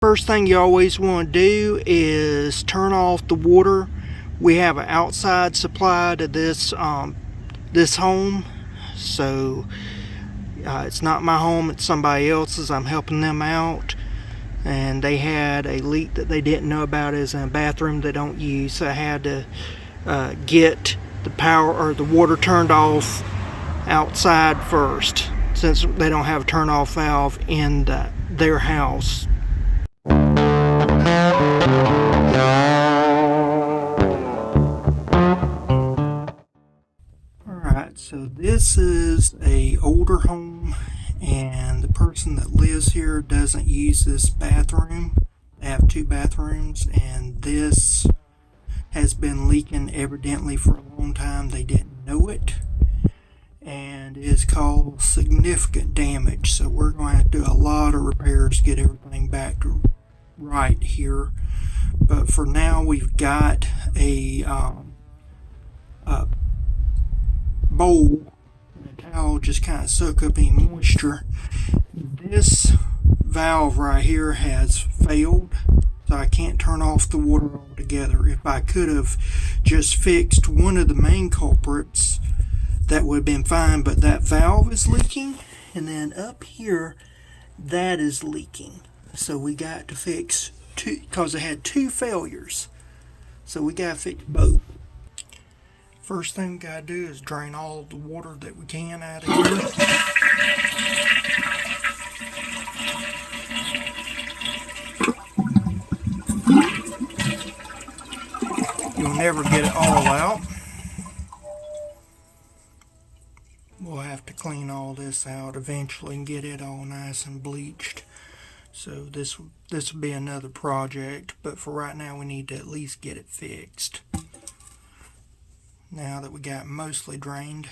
First thing you always want to do is turn off the water. We have an outside supply to this home, so it's not my home, it's somebody else's. I'm helping them out, and they had a leak that they didn't know about is in a bathroom they don't use, so I had to get the power or the water turned off outside first, since they don't have a turn off valve in their house. Alright, so this is a older home, and the person that lives here doesn't use this bathroom. They have two bathrooms, and this has been leaking evidently for a long time. They didn't know it, and it's caused significant damage, so we're going to have to do a lot of repairs to get everything back to right here. But for now, we've got a bowl and a towel just kind of soak up any moisture. This valve right here has failed, so I can't turn off the water altogether. If I could have just fixed one of the main culprits, that would have been fine, but that valve is leaking, and then up here that is leaking. So we got to fix two, because it had two failures, so we got to fix both. First thing we got to do is drain all the water that we can out of here. You'll never get it all out. We'll have to clean all this out eventually and get it all nice and bleached. So this will be another project, but for right now we need to at least get it fixed. Now that we got mostly drained,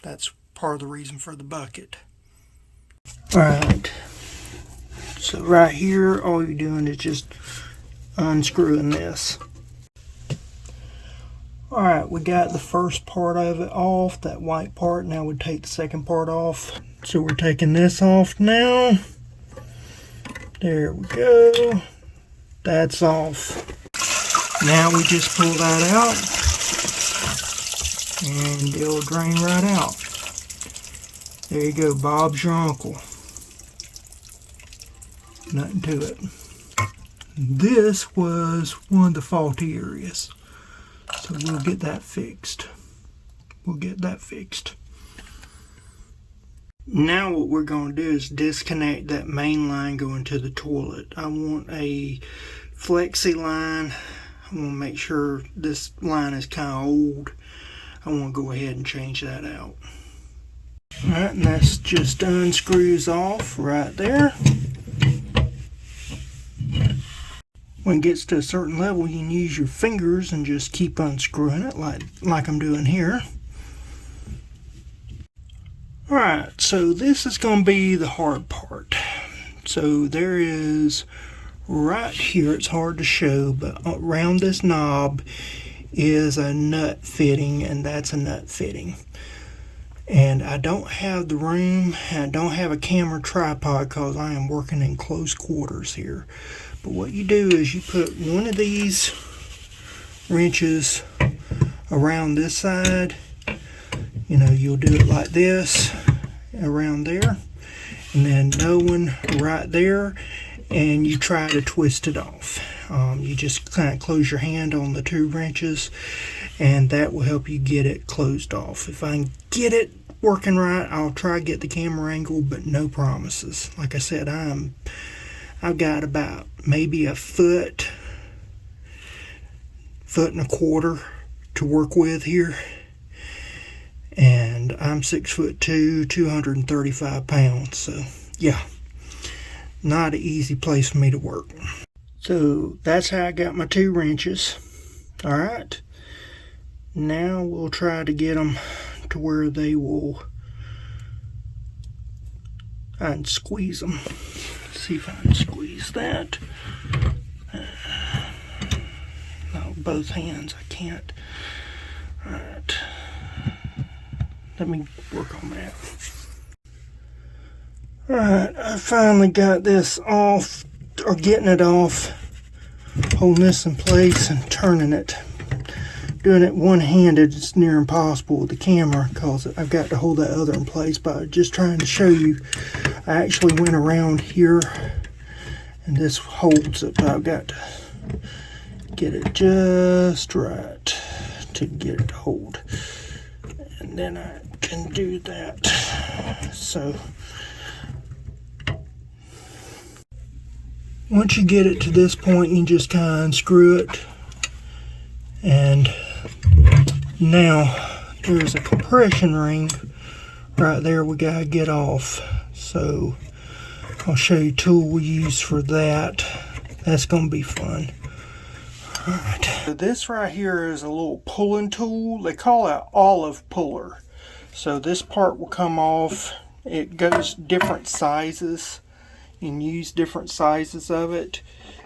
that's part of the reason for the bucket. Alright, so right here all you're doing is just unscrewing this. Alright, we got the first part of it off, that white part. Now we take the second part off. So we're taking this off now. There we go. That's off. Now we just pull that out, and it'll drain right out. There you go, Bob's your uncle. Nothing to it. This was one of the faulty areas, so we'll get that fixed. Now what we're going to do is disconnect that main line going to the toilet. I want a flexi line. I want to make sure this line is kind of old. I want to go ahead and change that out. Alright, and that's just unscrews off right there. When it gets to a certain level, you can use your fingers and just keep unscrewing it like I'm doing here. Alright, so this is going to be the hard part. So there is, right here, it's hard to show, but around this knob is a nut fitting, and that's a nut fitting. And I don't have the room, and I don't have a camera tripod because I am working in close quarters here. But what you do is you put one of these wrenches around this side. You know, you'll do it like this around there, and then no one right there, and you try to twist it off. You just kind of close your hand on the two wrenches, and that will help you get it closed off. If I can get it working right, I'll try to get the camera angle, but no promises. Like I said, I've got about maybe a foot and a quarter to work with here, and I'm 6'2", 235 pounds, so yeah, not an easy place for me to work. So that's how I got my two wrenches. Alright, now we'll try to get them to where they will, I can squeeze them. Let's see if I can squeeze that. No, both hands I can't. Alright, let me work on that. Alright, I finally got this off or getting it off, holding this in place and turning it. Doing it one-handed is near impossible with the camera because I've got to hold that other in place, but just trying to show you, I actually went around here and this holds it, but I've got to get it just right to get it to hold, and then I can do that. So once you get it to this point, you just kind of unscrew it, and now there's a compression ring right there we gotta get off. So I'll show you a tool we use for that. That's gonna be fun. Alright, so this right here is a little pulling tool. They call it olive puller. So this part will come off. It goes different sizes. You can use different sizes of it.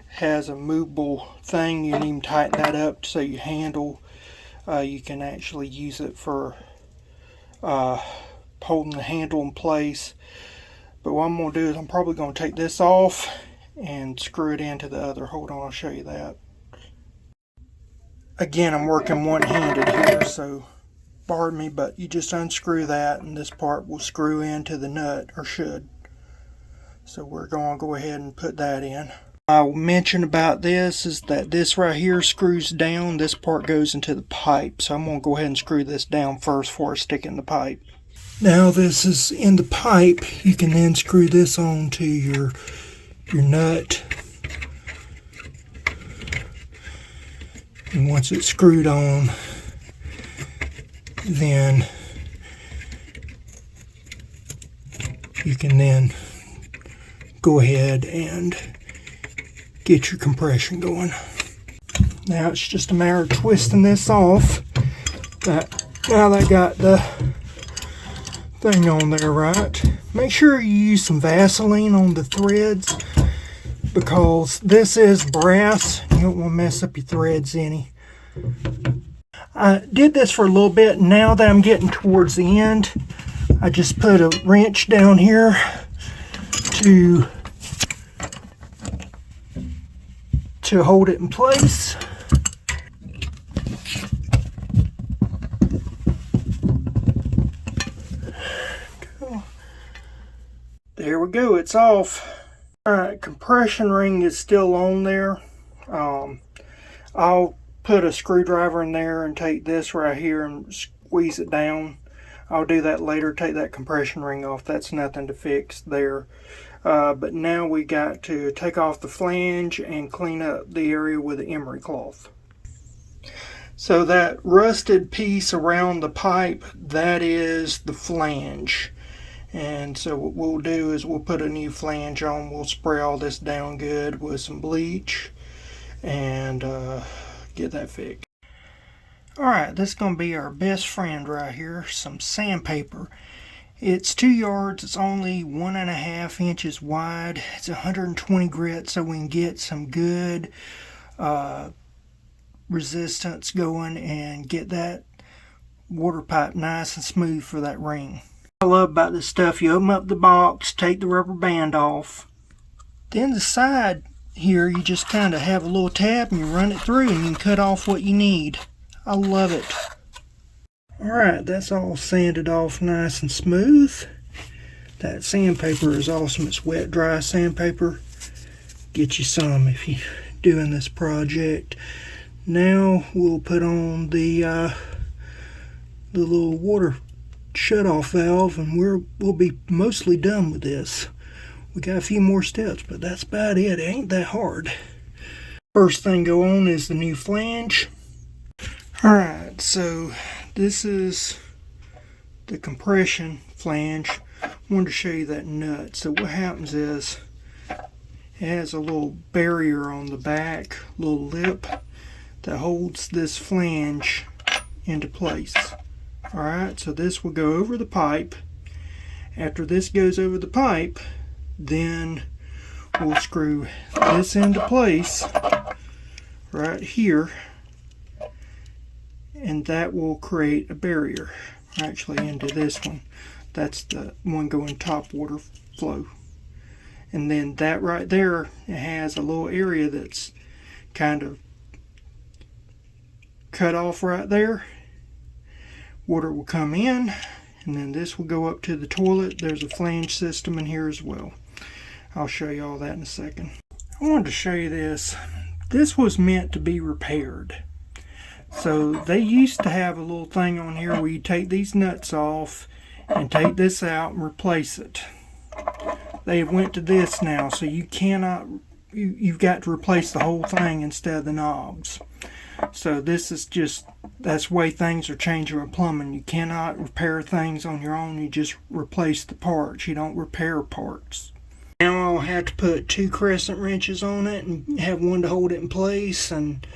Has a movable thing. You can even tighten that up so you handle. You can actually use it for holding the handle in place. But what I'm going to do is I'm probably going to take this off and screw it into the other. Hold on, I'll show you that. Again, I'm working one-handed here, so pardon me, but you just unscrew that and this part will screw into the nut, or should. So we're going to go ahead and put that in. I'll mention about this is that this right here screws down. This part goes into the pipe, so I'm going to go ahead and screw this down first before I stick it in the pipe. Now this is in the pipe. You can then screw this on to your nut. And once it's screwed on, then you can then go ahead and get your compression going. Now it's just a matter of twisting this off. Now that I got the thing on there right. Make sure you use some Vaseline on the threads because this is brass. You don't want to mess up your threads any. I did this for a little bit. Now that I'm getting towards the end, I just put a wrench down here to hold it in place. There we go, it's off. Alright, compression ring is still on there. I'll put a screwdriver in there and take this right here and squeeze it down. I'll do that later, take that compression ring off. That's nothing to fix there. But now we got to take off the flange and clean up the area with the emery cloth. So that rusted piece around the pipe, that is the flange. And so what we'll do is we'll put a new flange on. We'll spray all this down good with some bleach and get that fixed. Alright, this is going to be our best friend right here, some sandpaper. It's 2 yards, it's only 1.5 inches wide. It's 120 grit, so we can get some good resistance going and get that water pipe nice and smooth for that ring. What I love about this stuff, you open up the box, take the rubber band off. Then the side here, you just kind of have a little tab and you run it through and you can cut off what you need. I love it. Alright, that's all sanded off nice and smooth. That sandpaper is awesome. It's wet dry sandpaper. Get you some if you're doing this project. Now we'll put on the little water shut-off valve and we'll be mostly done with this. We got a few more steps, but that's about it. It ain't that hard. First thing go on is the new flange. Alright, so this is the compression flange. I wanted to show you that nut. So what happens is it has a little barrier on the back, little lip that holds this flange into place. Alright, so this will go over the pipe. After this goes over the pipe, then we'll screw this into place right here, and that will create a barrier actually into this one. That's the one going top water flow. And then that right there, it has a little area that's kind of cut off right there. Water will come in, and then this will go up to the toilet. There's a flange system in here as well. I'll show you all that in a second. I wanted to show you this. This was meant to be repaired. So they used to have a little thing on here where you take these nuts off and take this out and replace it. They went to this now, so you cannot, you've got to replace the whole thing instead of the knobs. So this is just, that's the way things are changing with plumbing. You cannot repair things on your own. You just replace the parts. You don't repair parts. Now I'll have to put 2 crescent wrenches on it and have one to hold it in place and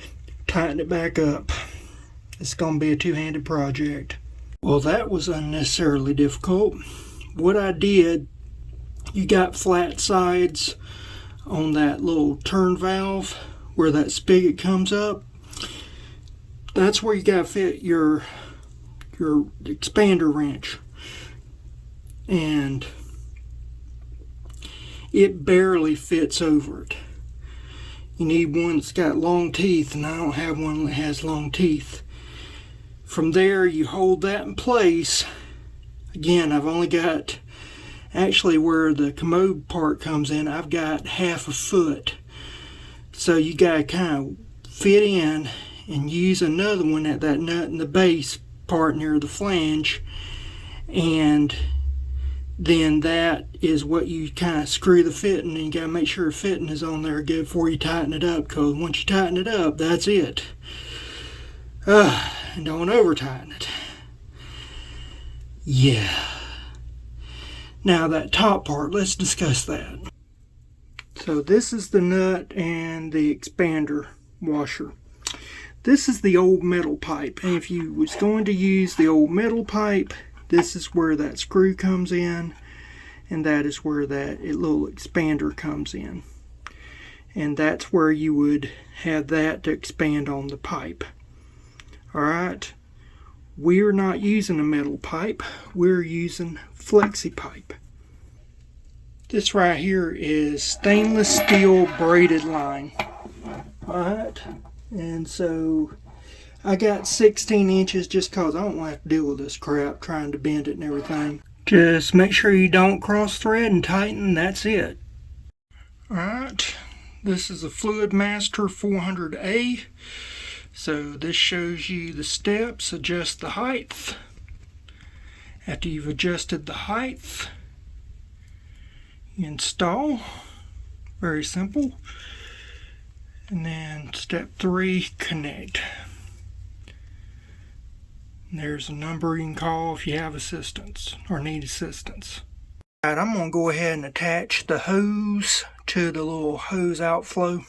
tighten it back up. It's going to be a 2-handed project. Well, that was unnecessarily difficult. What I did, you got flat sides on that little turn valve where that spigot comes up. That's where you got to fit your expander wrench. And it barely fits over it. You need one that's got long teeth, and I don't have one that has long teeth. From there, you hold that in place. Again, I've only got, actually where the commode part comes in, I've got half a foot. So you got to kind of fit in and use another one at that nut in the base part near the flange, and then that is what you kind of screw the fitting, and you got to make sure the fitting is on there good before you tighten it up, because once you tighten it up, that's it. And don't over tighten it. Yeah. Now that top part, let's discuss that. So this is the nut and the expander washer. This is the old metal pipe, and if you was going to use the old metal pipe, this is where that screw comes in, and that is where that little expander comes in. And that's where you would have that to expand on the pipe. Alright, we're not using a metal pipe, we're using flexi pipe. This right here is stainless steel braided line. Alright. And so I got 16 inches just because I don't want to have to deal with this crap trying to bend it and everything. Just make sure you don't cross thread and tighten, that's it. Alright, this is a Fluidmaster 400A. So this shows you the steps, adjust the height. After you've adjusted the height, you install. Very simple. And then step 3, connect. And there's a number you can call if you have assistance or need assistance. Alright, I'm going to go ahead and attach the hose to the little hose outflow.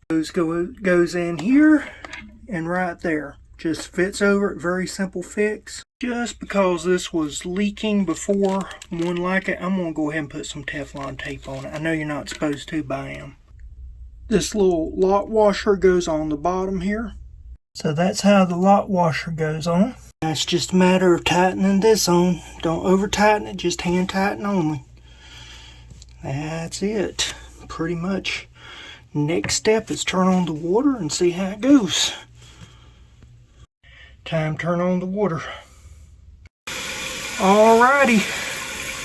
Hose goes in here and right there. Just fits over it, very simple fix. Just because this was leaking before, one like it, I'm going to go ahead and put some Teflon tape on it. I know you're not supposed to, but I am. This little lock washer goes on the bottom here. So that's how the lock washer goes on. Now it's just a matter of tightening this on. Don't over tighten it, just hand tighten only. That's it. Pretty much. Next step is turn on the water and see how it goes. Time to turn on the water. Alrighty.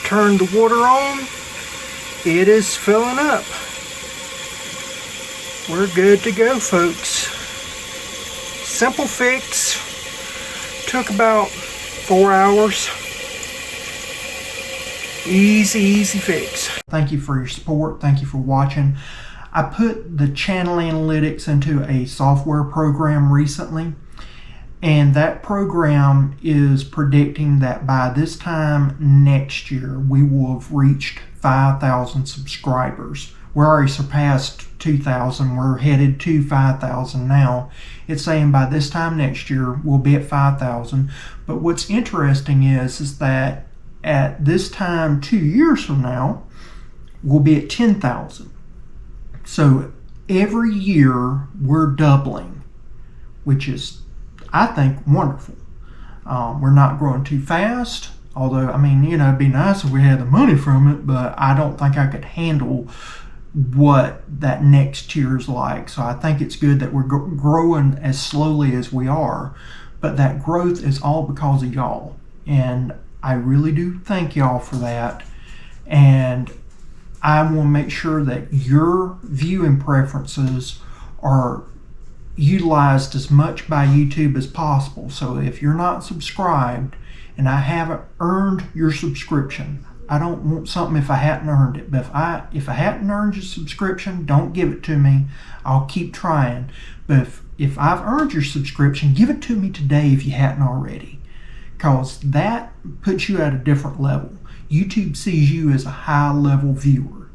Turn the water on. It is filling up. We're good to go, folks. Simple fix. Took about 4 hours. Easy fix. Thank you for your support. Thank you for watching. I put the channel analytics into a software program recently, and that program is predicting that by this time next year we will have reached 5,000 subscribers. We're already surpassed 2,000. We're headed to 5,000 now. It's saying by this time next year we'll be at 5,000. But what's interesting is that at this time 2 years from now we'll be at 10,000. So every year we're doubling, which is, I think, wonderful. We're not growing too fast. Although, I mean, you know, it'd be nice if we had the money from it, but I don't think I could handle what that next tier is like. So I think it's good that we're growing as slowly as we are, but that growth is all because of y'all. And I really do thank y'all for that. And I want to make sure that your viewing preferences are utilized as much by YouTube as possible. So if you're not subscribed and I haven't earned your subscription, I don't want something if I hadn't earned it. But if I hadn't earned your subscription, don't give it to me. I'll keep trying. But if I've earned your subscription, give it to me today if you hadn't already, because that puts you at a different level. YouTube sees you as a high level viewer.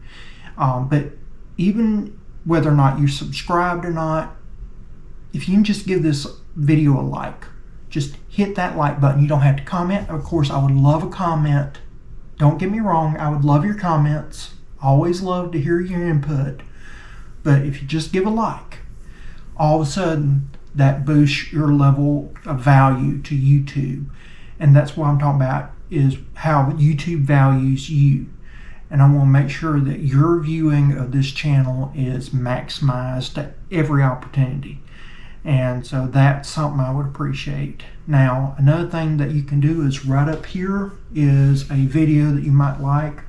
But even whether or not you're subscribed or not, if you can just give this video a like, just hit that like button. You don't have to comment. Of course, I would love a comment. Don't get me wrong, I would love your comments. Always love to hear your input. But if you just give a like, all of a sudden that boosts your level of value to YouTube. And that's what I'm talking about, is how YouTube values you. And I want to make sure that your viewing of this channel is maximized at every opportunity. And so that's something I would appreciate. Now, another thing that you can do is right up here is a video that you might like,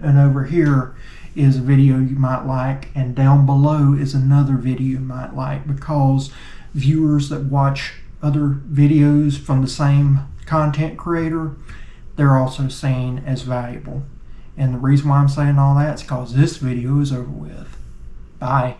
and over here is a video you might like, and down below is another video you might like, because viewers that watch other videos from the same content creator, they're also seen as valuable. And the reason why I'm saying all that is because this video is over with. Bye.